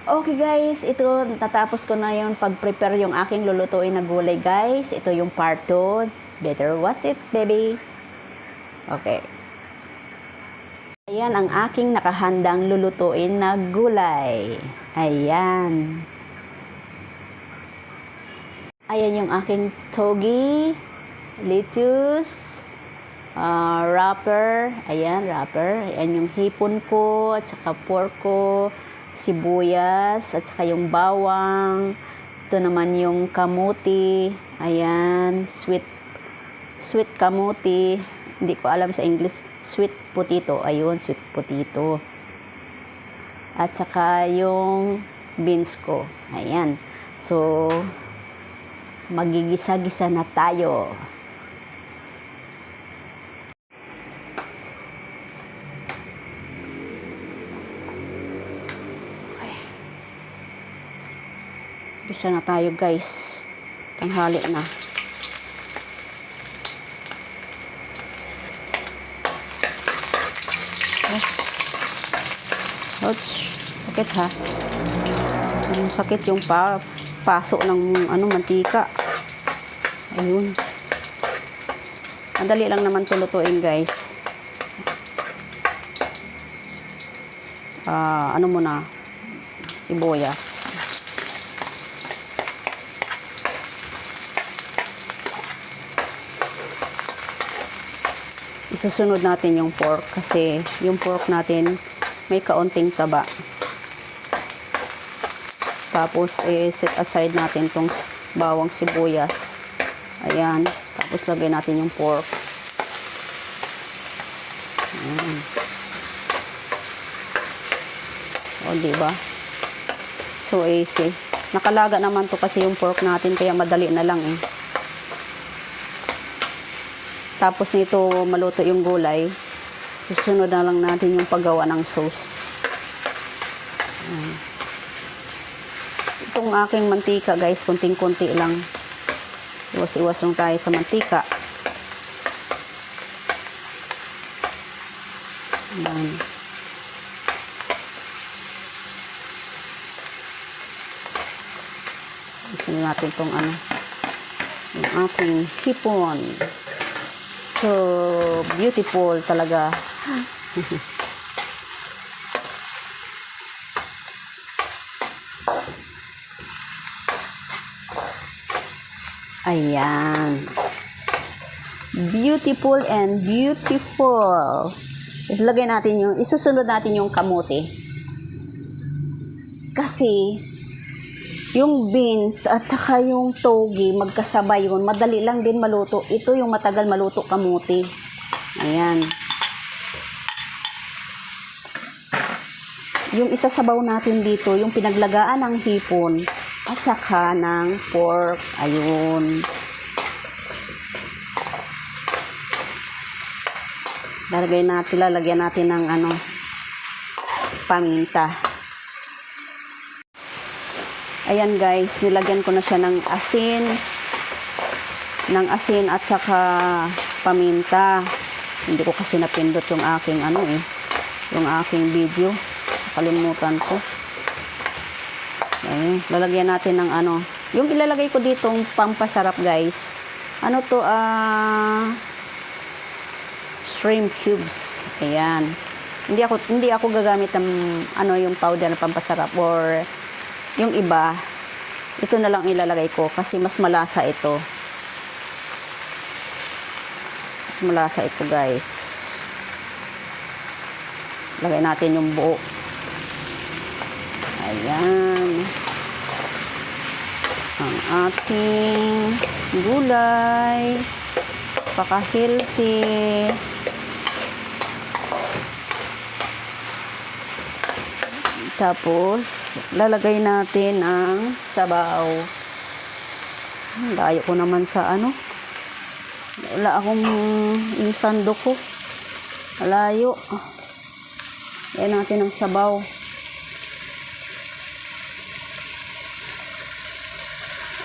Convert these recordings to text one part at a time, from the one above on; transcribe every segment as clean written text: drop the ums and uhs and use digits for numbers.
Okay guys, ito tatapos ko na yung pag-prepare yung aking lulutuin na gulay guys. Ito yung part 2. Better watch it, baby. Okay. Ayan ang aking nakahandang lulutuin na gulay. Ayan. Ayan yung aking togi, lettuce, wrapper. Ayan, wrapper. Ayan yung hipon ko, at saka pork ko, sibuyas, at saka yung bawang. Ito naman yung kamuti. Ayan, sweet kamuti. Hindi ko alam sa English. Sweet potato. Ayun, sweet potato. At saka yung beans ko. Ayan. So, magigisa-gisa na tayo. Okay. Gisa na tayo guys. Tanghali na. Ouch. Sakit ha. Sakit yung paso ng mantika. Ayun. Madali lang naman tulutuin guys. Ano muna? Sibuyas. Isusunod natin yung pork kasi yung pork natin may kaunting taba. Tapos set aside natin tong bawang sibuyas. Ayan. Tapos lagyan natin yung pork. Ayan. O, diba? So easy. Nakalaga naman to kasi yung pork natin kaya madali na lang eh. Tapos nito maluto yung gulay. Susunod na lang natin yung paggawa ng sauce. Ayan. Itong aking mantika guys, kunting-kunti lang. Iwas-iwas lang tayo sa mantika. Ayan. Ito natin itong yung ating hipon. So, beautiful talaga. Ayan. Beautiful and beautiful. Ilagay natin isusunod natin yung kamote. Kasi, yung beans at saka yung togi, magkasabay yun. Madali lang din maluto. Ito yung matagal maluto kamote. Ayan. Yung isasabaw natin dito, yung pinaglagaan ng hipon at saka ng pork. Ayun. Lalagyan natin ng paminta. Ayan guys, nilagyan ko na siya ng asin at saka paminta. Hindi ko kasi napindot yung aking yung aking video. Nakalimutan ko. Ayun, lalagyan natin ng yung ilalagay ko ditong pampasarap guys. Shrimp cubes. Ayan. Hindi ako gagamit ng yung powder na pampasarap or yung iba. Ito na lang ilalagay ko kasi mas malasa ito. Mas malasa ito guys. Lagay natin yung buo. Ayan. Ang ating gulay. Paka-healthy. Tapos, lalagay natin ang sabaw. Layo ko naman sa wala akong yung sandok ko. Layo. Lagyan natin ang sabaw.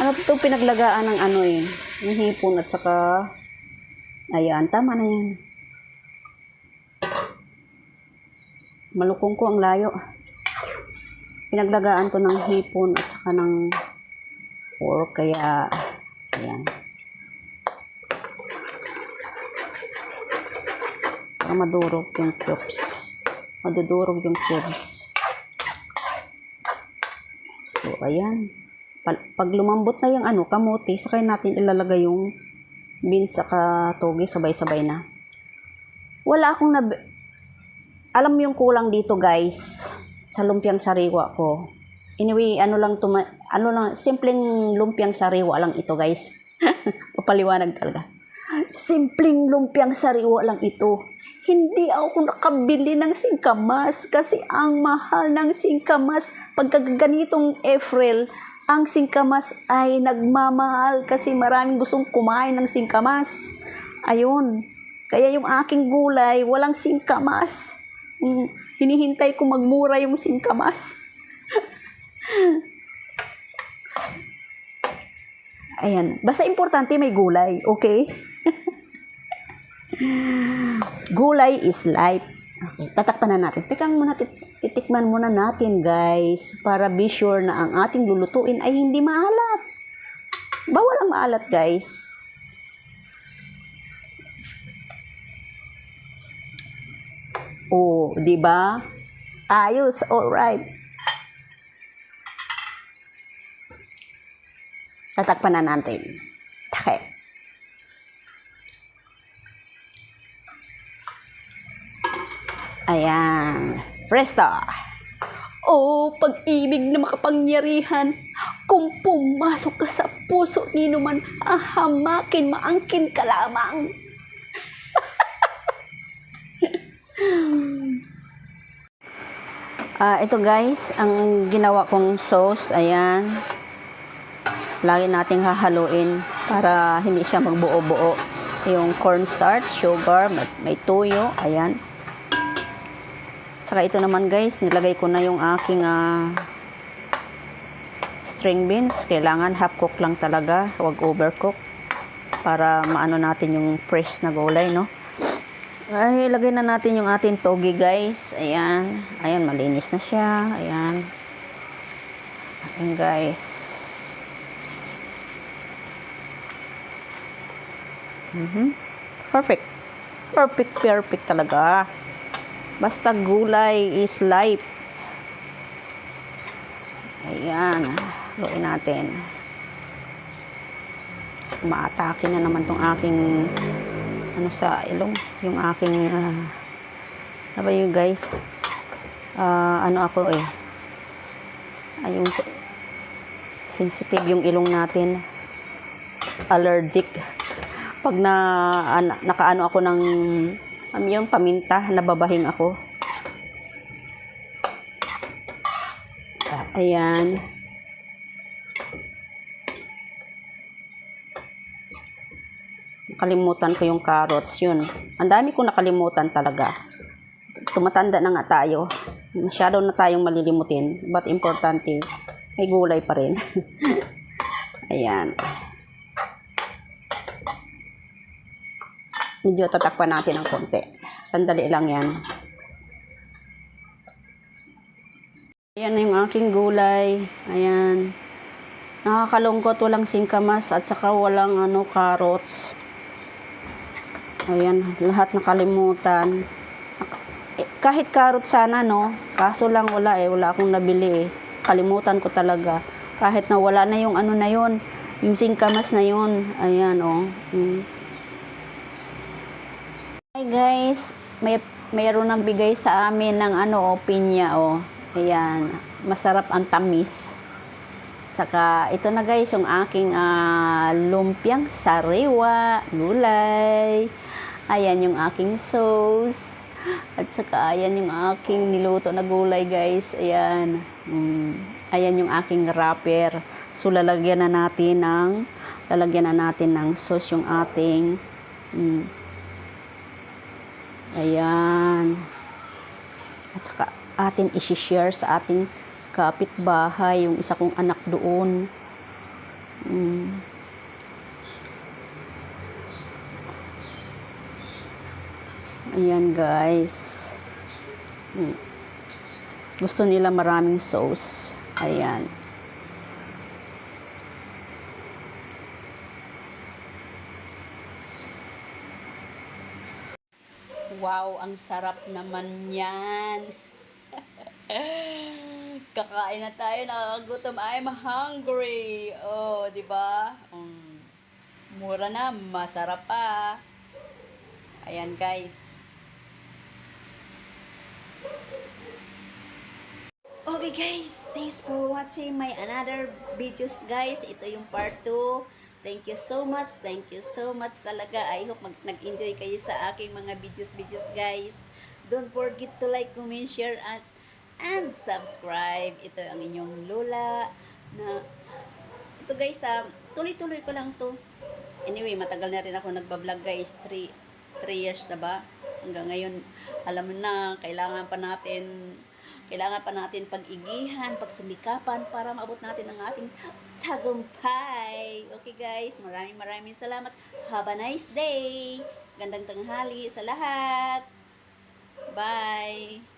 Ito pinaglagaan ng yung hipon at saka ayan, tama na yan. Malukong ko ang layo. pinaglagaan to ng hipon at saka ng pork, kaya ayan. Para madurog yung cubes. Madudurog yung cubes. So, ayan. Pag lumambot na yung kamote, saka natin ilalagay yung beans saka toge, sabay-sabay na. Wala akong alam mo yung kulang dito, guys, sa lumpiang sariwa ko. Anyway, simpleng lumpiang sariwa lang ito, guys. Papaliwanag talaga. Simpleng lumpiang sariwa lang ito. Hindi ako nakabili ng singkamas kasi ang mahal ng singkamas. Pagka ganitong April, ang singkamas ay nagmamahal kasi maraming gustong kumain ng singkamas. Ayun. Kaya yung aking gulay, walang singkamas. Hinihintay ko magmura yung singkamas. Ayan. Basta importante may gulay, okay? Gulay is life. Okay, tatakpan na natin. Titikman muna natin, guys, para be sure na ang ating lulutuin ay hindi maalat. Bawal ang maalat, guys. Oh, di ba? Ayos, all right. Tatakpan na natin. Okay. Ayan. Presto. Oh, pag-ibig na makapangyarihan, kung pumasok ka sa puso ni naman, hamakin, maangkin ka lamang. Ito, guys, ang ginawa kong sauce, ayan. Lagi nating hahaluin para hindi siya magbuo-buo. Yung cornstarch, sugar, may tuyo, ayan. Saka ito naman, guys, nilagay ko na yung aking string beans. Kailangan half cook lang talaga, huwag overcook para maano natin yung fresh na gulay, no? Ay, ilagay na natin yung ating toge, guys. Ayan. Ayan, malinis na siya. Ayan. Ayan, guys. Perfect. Perfect talaga. Basta gulay is life. Ayan. Luin natin. Umaatake na naman tong aking sa ilong. Yung aking ano ba yun, guys? Ako yung sensitive yung ilong natin. Allergic. Pag nakaano ako ng yung paminta, nababahing ako. Ayan. Nakalimutan ko yung carrots, yun. Ang dami kong nakalimutan talaga. Tumatanda na nga tayo. Masyado na tayong malilimutin. But importante, may gulay pa rin. Ayan. Medyo tatakpan natin ng konti. Sandali lang yan. Ayan yung aking gulay. Ayan. Nakakalungkot, walang singkamas at saka walang carrots. Ayan, lahat nakalimutan. Kahit carrot sana, no? Kaso lang wala wala akong nabili Kalimutan ko talaga. Kahit na wala na yung na yun, yung singkamas na yun. Ayan, Hi guys, mayroon nagbigay sa amin ng pinya, Ayan, masarap ang tamis. Saka ito na guys, yung aking lumpiang sariwa, gulay. Ayan yung aking sauce. At saka ayan yung aking niluto na gulay guys. Ayan. Ayan yung aking wrapper. So lalagyan na natin ng sauce yung ating ayan. At saka atin i-share sa ating kapitbahay, yung isa kong anak doon. Ayan guys. Gusto nila maraming sauce. Ayan. Wow, ang sarap naman yan. Kakain na tayo, nakakagutom. I'm hungry. Oh, di ba? Mura na, masarap pa. Ayan, guys. Okay, guys. Thanks for watching my another videos, guys. Ito yung part 2. Thank you so much. Thank you so much talaga. I hope nag-enjoy kayo sa aking mga videos, guys. Don't forget to like, comment, share, and subscribe. Ito ang inyong Lola na ito, guys, tuloy-tuloy ko lang to. Anyway, matagal na rin ako nagbablog, guys. 3 years na ba? Hanggang ngayon, alam mo na, kailangan pa natin pag-igihan, pagsumikapan para maabot natin ang ating tagumpay. Okay, guys, maraming salamat. Have a nice day. Gandang tanghali sa lahat. Bye.